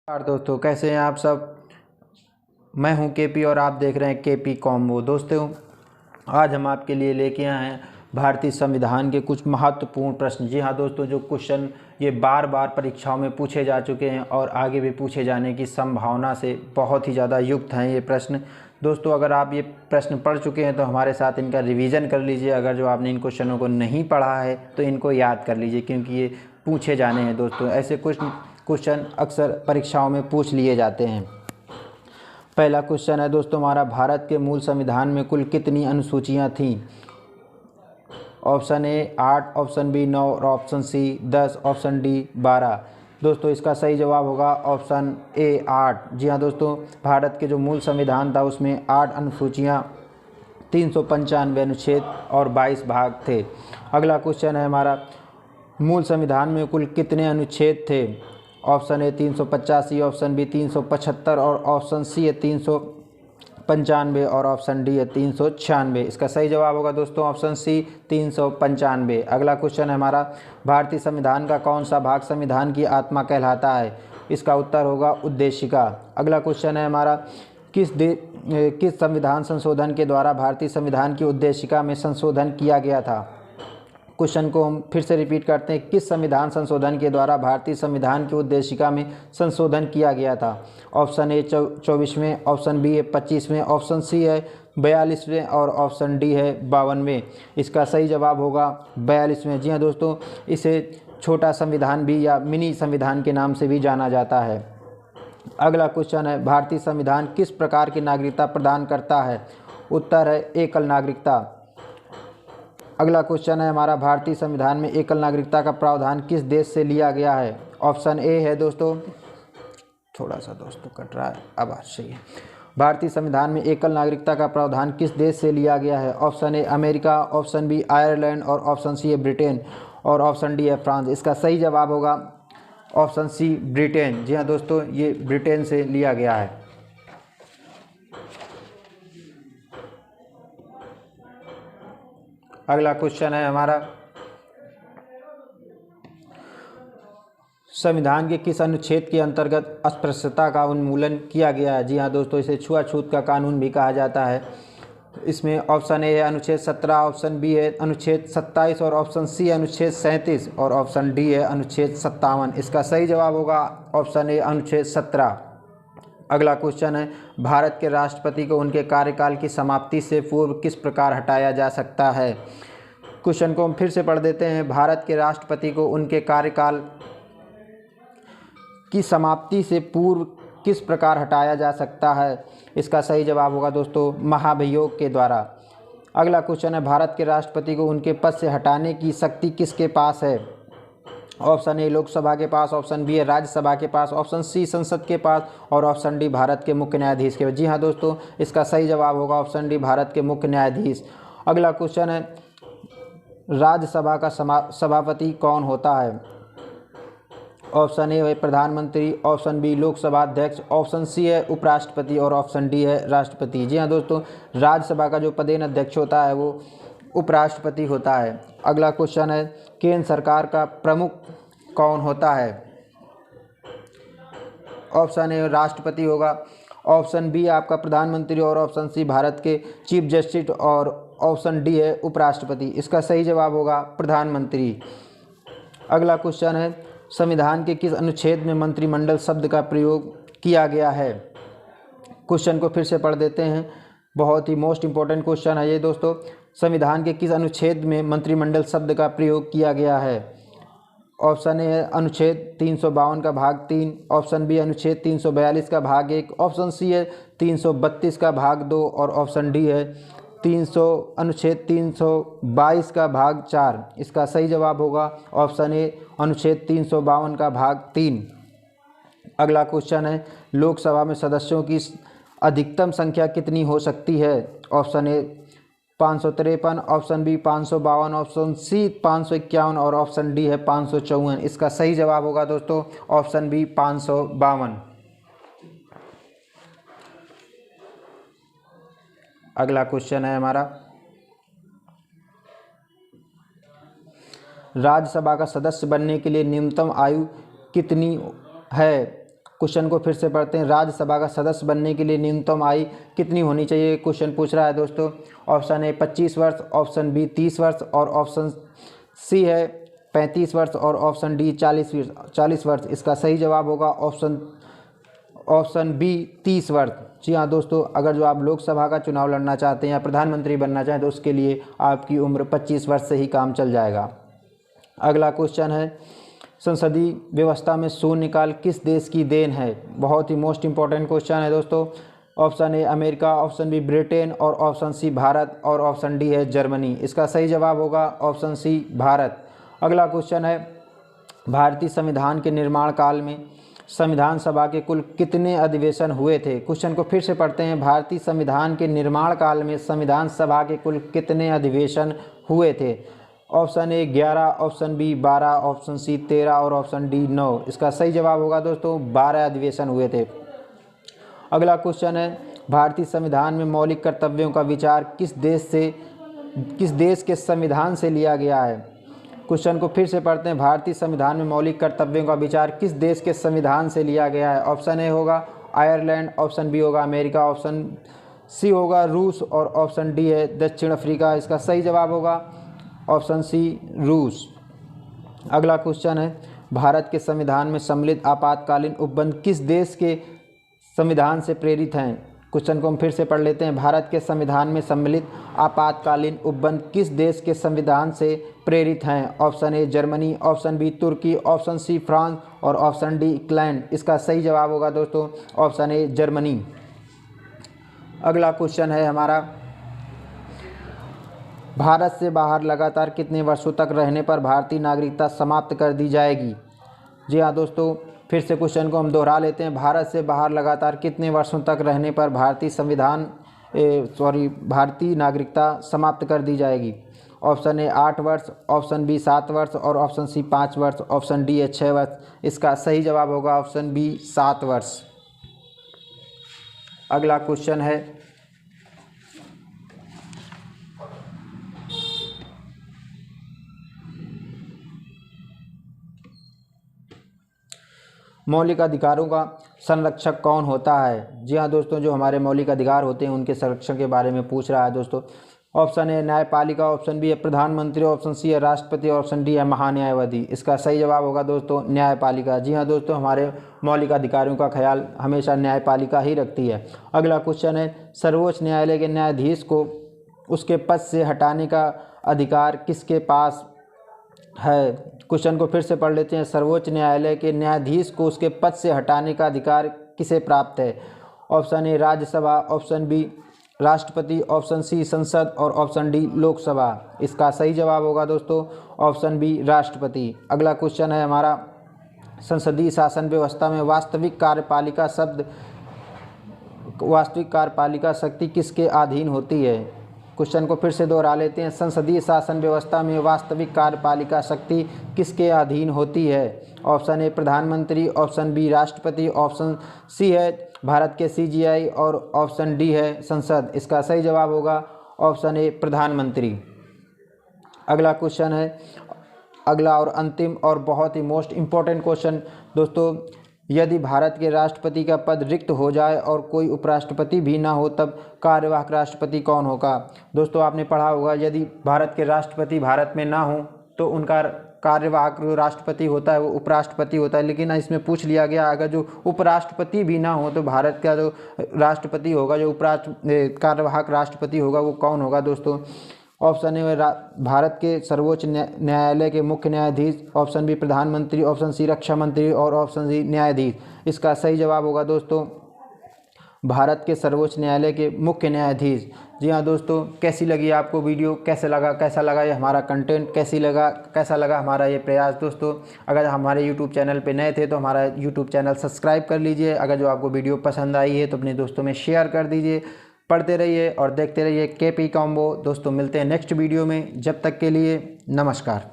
नमस्कार दोस्तों, कैसे हैं आप सब। मैं हूं केपी और आप देख रहे हैं केपी कॉम्बो। दोस्तों, आज हम आपके लिए लेके आए हैं भारतीय संविधान के कुछ महत्वपूर्ण प्रश्न। जी हाँ दोस्तों, जो क्वेश्चन ये बार बार परीक्षाओं में पूछे जा चुके हैं और आगे भी पूछे जाने की संभावना से बहुत ही ज़्यादा युक्त हैं ये प्रश्न। दोस्तों, अगर आप ये प्रश्न पढ़ चुके हैं तो हमारे साथ इनका रिवीजन कर लीजिए। अगर जो आपने इन क्वेश्चनों को नहीं पढ़ा है तो इनको याद कर लीजिए, क्योंकि ये पूछे जाने हैं। दोस्तों, ऐसे कुछ क्वेश्चन अक्सर परीक्षाओं में पूछ लिए जाते हैं। पहला क्वेश्चन है दोस्तों हमारा, भारत के मूल संविधान में कुल कितनी अनुसूचियां थीं। ऑप्शन ए 8, ऑप्शन बी 9 और ऑप्शन सी 10, ऑप्शन डी 12। दोस्तों, इसका सही जवाब होगा ऑप्शन ए 8। जी हाँ दोस्तों, भारत के जो मूल संविधान था उसमें 8 अनुसूचियाँ, 395 अनुच्छेद और 22 भाग थे। अगला क्वेश्चन है हमारा, मूल संविधान में कुल कितने अनुच्छेद थे। ऑप्शन ए 385, ऑप्शन बी 375 और ऑप्शन सी है 395 और ऑप्शन डी है 396। इसका सही जवाब होगा दोस्तों ऑप्शन सी 395। अगला क्वेश्चन है हमारा, भारतीय संविधान का कौन सा भाग संविधान की आत्मा कहलाता है। इसका उत्तर होगा उद्देशिका। अगला क्वेश्चन है हमारा, किस संविधान संशोधन के द्वारा भारतीय संविधान की उद्देशिका में संशोधन किया गया था। क्वेश्चन को हम फिर से रिपीट करते हैं, किस संविधान संशोधन के द्वारा भारतीय संविधान की उद्देशिका में संशोधन किया गया था। ऑप्शन ए 24वें, ऑप्शन बी है 25वें, ऑप्शन सी है 42वें और ऑप्शन डी है 52वें। इसका सही जवाब होगा 42वें। जी हाँ दोस्तों, इसे छोटा संविधान भी या मिनी संविधान के नाम से भी जाना जाता है। अगला क्वेश्चन है, भारतीय संविधान किस प्रकार की नागरिकता प्रदान करता है। उत्तर है एकल नागरिकता। अगला क्वेश्चन है हमारा, भारतीय संविधान में एकल नागरिकता का प्रावधान किस देश से लिया गया है। ऑप्शन ए है दोस्तों, थोड़ा सा दोस्तों कट रहा है, आवाज़ सही है। भारतीय संविधान में एकल नागरिकता का प्रावधान किस देश से लिया गया है। Option A America, option B Ireland और ऑप्शन सी है ब्रिटेन और ऑप्शन डी है फ्रांस। इसका सही जवाब होगा ऑप्शन सी ब्रिटेन। जी हाँ दोस्तों, ये ब्रिटेन से लिया गया है। अगला क्वेश्चन है हमारा, संविधान के किस अनुच्छेद के अंतर्गत अस्पृश्यता का उन्मूलन किया गया है। जी हाँ दोस्तों, इसे छुआछूत का कानून भी कहा जाता है। इसमें ऑप्शन ए है अनुच्छेद 17, ऑप्शन बी है अनुच्छेद 27 और ऑप्शन सी है अनुच्छेद 37 और ऑप्शन डी है अनुच्छेद 57। इसका सही जवाब होगा ऑप्शन ए अनुच्छेद 17। अगला क्वेश्चन है, भारत के राष्ट्रपति को उनके कार्यकाल की समाप्ति से पूर्व किस प्रकार हटाया जा सकता है। क्वेश्चन को हम फिर से पढ़ देते हैं, भारत के राष्ट्रपति को उनके कार्यकाल की समाप्ति से पूर्व किस प्रकार हटाया जा सकता है। इसका सही जवाब होगा दोस्तों महाभियोग के द्वारा। अगला क्वेश्चन है, भारत के राष्ट्रपति को उनके पद से हटाने की शक्ति किसके पास है। ऑप्शन ए लोकसभा के पास, ऑप्शन बी है राज्यसभा के पास, ऑप्शन सी संसद के पास और ऑप्शन डी भारत के मुख्य न्यायाधीश के पास। जी हाँ दोस्तों, इसका सही जवाब होगा ऑप्शन डी भारत के मुख्य न्यायाधीश। अगला क्वेश्चन है, राज्यसभा का सभापति कौन होता है। ऑप्शन ए है प्रधानमंत्री, ऑप्शन बी लोकसभा अध्यक्ष, ऑप्शन सी है उपराष्ट्रपति और ऑप्शन डी है राष्ट्रपति। जी हाँ दोस्तों, राज्यसभा का जो पदेन अध्यक्ष होता है वो उपराष्ट्रपति होता है। अगला क्वेश्चन है, केंद्र सरकार का प्रमुख कौन होता है। ऑप्शन ए राष्ट्रपति होगा, ऑप्शन बी आपका प्रधानमंत्री और ऑप्शन सी भारत के चीफ जस्टिस और ऑप्शन डी है उपराष्ट्रपति। इसका सही जवाब होगा प्रधानमंत्री। अगला क्वेश्चन है, संविधान के किस अनुच्छेद में मंत्रिमंडल शब्द का प्रयोग किया गया है। क्वेश्चन को फिर से पढ़ देते हैं, बहुत ही मोस्ट इंपॉर्टेंट क्वेश्चन है ये दोस्तों। संविधान के किस अनुच्छेद में मंत्रिमंडल शब्द का प्रयोग किया गया है। ऑप्शन ए है अनुच्छेद 352 का भाग 3, ऑप्शन बी अनुच्छेद 342 का भाग 1, ऑप्शन सी है 332 का भाग 2 और ऑप्शन डी है अनुच्छेद 322 का भाग 4। इसका सही जवाब होगा ऑप्शन ए अनुच्छेद 352 का भाग 3। अगला क्वेश्चन है, लोकसभा में सदस्यों की अधिकतम संख्या कितनी हो सकती है। Option A 553, option B 552, option C 551 और ऑप्शन डी है 554। इसका सही जवाब होगा दोस्तों ऑप्शन बी 552। अगला क्वेश्चन है हमारा, राज्यसभा का सदस्य बनने के लिए न्यूनतम आयु कितनी है। क्वेश्चन को फिर से पढ़ते हैं। राज्यसभा का सदस्य बनने के लिए न्यूनतम आयु कितनी होनी चाहिए, क्वेश्चन पूछ रहा है दोस्तों। ऑप्शन ए 25 वर्ष, ऑप्शन बी 30 वर्ष और ऑप्शन सी है 35 वर्ष और ऑप्शन डी 40 वर्ष। इसका सही जवाब होगा ऑप्शन बी 30 वर्ष। जी हाँ दोस्तों, अगर जो आप लोकसभा का चुनाव लड़ना चाहते हैं या प्रधानमंत्री बनना चाहें तो उसके लिए आपकी उम्र 25 वर्ष से ही काम चल जाएगा। अगला क्वेश्चन है, संसदीय व्यवस्था में शून्यकाल किस देश की देन है। बहुत ही मोस्ट इंपॉर्टेंट क्वेश्चन है दोस्तों। Option A America, option B Britain और ऑप्शन सी भारत और ऑप्शन डी है जर्मनी। इसका सही जवाब होगा ऑप्शन सी भारत। अगला क्वेश्चन है, भारतीय संविधान के निर्माण काल में संविधान सभा के कुल कितने अधिवेशन हुए थे। क्वेश्चन को फिर से पढ़ते हैं। भारतीय संविधान के निर्माण काल में संविधान सभा के कुल कितने अधिवेशन हुए थे। Option A 11, option B 12, option C 13 और ऑप्शन डी 9। इसका सही जवाब होगा दोस्तों 12 अधिवेशन हुए थे। अगला क्वेश्चन है, भारतीय संविधान में मौलिक कर्तव्यों का विचार किस देश के संविधान से लिया गया है। क्वेश्चन को फिर से पढ़ते हैं। भारतीय संविधान में मौलिक कर्तव्यों का विचार किस देश के संविधान से लिया गया है। ऑप्शन ए होगा आयरलैंड, ऑप्शन बी होगा अमेरिका, ऑप्शन सी होगा रूस और ऑप्शन डी है दक्षिण अफ्रीका। इसका सही जवाब होगा ऑप्शन सी रूस। अगला क्वेश्चन है, भारत के संविधान में सम्मिलित आपातकालीन उपबंध किस देश के संविधान से प्रेरित हैं। क्वेश्चन को हम फिर से पढ़ लेते हैं। भारत के संविधान में सम्मिलित आपातकालीन उपबंध किस देश के संविधान से प्रेरित हैं। Option A Germany, option B तुर्की, ऑप्शन सी फ्रांस और ऑप्शन डी इंग्लैंड। इसका सही जवाब होगा दोस्तों ऑप्शन ए जर्मनी। अगला क्वेश्चन है हमारा, भारत से बाहर लगातार कितने वर्षों तक रहने पर भारतीय नागरिकता समाप्त कर दी जाएगी। जी हाँ दोस्तों, फिर से क्वेश्चन को हम दोहरा लेते हैं। भारत से बाहर लगातार कितने वर्षों तक रहने पर भारतीय नागरिकता समाप्त कर दी जाएगी। ऑप्शन ए 8 वर्ष, ऑप्शन बी 7 वर्ष और ऑप्शन सी 5 वर्ष, ऑप्शन डी है 6 वर्ष। इसका सही जवाब होगा ऑप्शन बी 7 वर्ष। अगला क्वेश्चन है, मौलिक अधिकारों का संरक्षक कौन होता है। जी हाँ दोस्तों, जो हमारे मौलिक अधिकार होते हैं उनके संरक्षण के बारे में पूछ रहा है दोस्तों। ऑप्शन ए न्यायपालिका, ऑप्शन बी है प्रधानमंत्री, ऑप्शन सी है राष्ट्रपति, ऑप्शन डी है महान्यायवादी। इसका सही जवाब होगा दोस्तों न्यायपालिका। जी हाँ दोस्तों, हमारे मौलिक अधिकारों का ख्याल हमेशा न्यायपालिका ही रखती है। अगला क्वेश्चन है, सर्वोच्च न्यायालय के न्यायाधीश को उसके पद से हटाने का अधिकार किसके पास है। क्वेश्चन को फिर से पढ़ लेते हैं। सर्वोच्च न्यायालय के न्यायाधीश को उसके पद से हटाने का अधिकार किसे प्राप्त है। Option A Rajya Sabha, option B राष्ट्रपति, ऑप्शन सी संसद और ऑप्शन डी लोकसभा। इसका सही जवाब होगा दोस्तों ऑप्शन बी राष्ट्रपति। अगला क्वेश्चन है हमारा, संसदीय शासन व्यवस्था में वास्तविक कार्यपालिका शक्ति किसके अधीन होती है। क्वेश्चन को फिर से दोहरा लेते हैं। संसदीय शासन व्यवस्था में वास्तविक कार्यपालिका शक्ति किसके अधीन होती है। ऑप्शन ए प्रधानमंत्री, ऑप्शन बी राष्ट्रपति, ऑप्शन सी है भारत के CGI और ऑप्शन डी है संसद। इसका सही जवाब होगा ऑप्शन ए प्रधानमंत्री। अगला क्वेश्चन है, अगला और अंतिम और बहुत ही मोस्ट इम्पोर्टेंट क्वेश्चन दोस्तों, यदि भारत के राष्ट्रपति का पद रिक्त हो जाए और कोई उपराष्ट्रपति भी ना हो तब कार्यवाहक राष्ट्रपति कौन होगा। दोस्तों आपने पढ़ा होगा, यदि भारत के राष्ट्रपति भारत में ना हो तो उनका कार्यवाहक जो राष्ट्रपति होता है वो उपराष्ट्रपति होता है। लेकिन इसमें पूछ लिया गया, अगर जो उपराष्ट्रपति भी ना हो तो भारत का जो राष्ट्रपति होगा, जो कार्यवाहक राष्ट्रपति होगा वो कौन होगा दोस्तों। ऑप्शन ए भारत के सर्वोच्च न्यायालय के मुख्य न्यायाधीश, ऑप्शन बी प्रधानमंत्री, ऑप्शन सी रक्षा मंत्री और ऑप्शन डी न्यायाधीश। इसका सही जवाब होगा दोस्तों भारत के सर्वोच्च न्यायालय के मुख्य न्यायाधीश। जी हाँ दोस्तों, कैसी लगी आपको वीडियो, कैसा लगा ये हमारा कंटेंट, कैसा लगा हमारा ये प्रयास। दोस्तों अगर हमारे यूट्यूब चैनल पे नए थे तो हमारा यूट्यूब चैनल सब्सक्राइब कर लीजिए। अगर जो आपको वीडियो पसंद आई है तो अपने दोस्तों में शेयर कर दीजिए। पढ़ते रहिए और देखते रहिए KP कॉम्बो। दोस्तों मिलते हैं नेक्स्ट वीडियो में, जब तक के लिए नमस्कार।